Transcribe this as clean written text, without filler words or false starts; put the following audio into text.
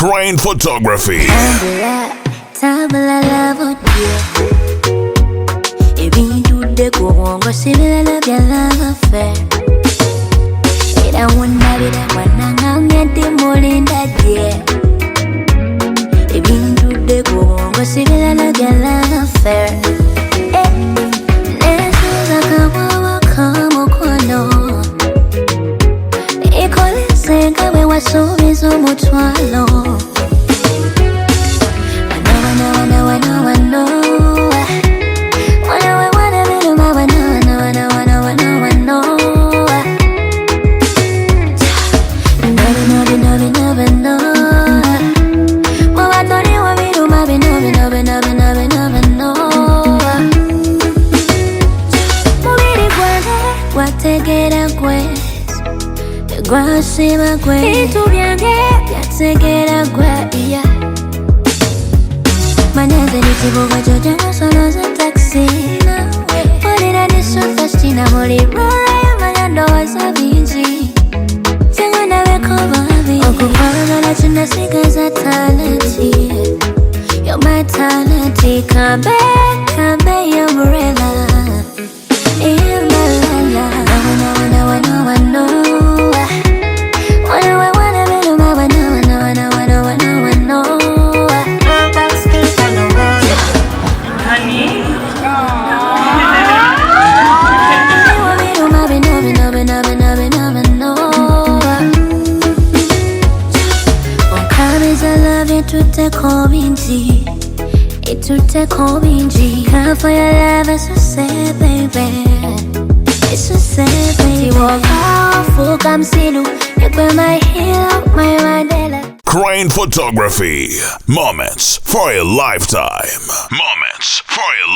Crane Photography. Tabula love ebintu dekuwongo sibila bya love affair. Era wonabira mwananga ngende mulinda je. Ebintu dekuwongo sibila bya love affair. Nesuza kawawa kamukono. Ikolese ngawe wasubiza omutwalo. Guasima gwe itu byange byategera gwe iya maneze nitibuga joja musono za taxi Olira nisuka stina muri rora Mayando waza binji Tengo nawe kobabi Okupanga na chuna sigaza talenti You're my talenti Kambe, kambe your umbrella In my life I know Itute binji Come for your love, it's so sad, baby. It's so sad, baby. Walk out, full kamsilu You're my hero, my Mandela. Crane Photography. Moments for a lifetime. Moments for a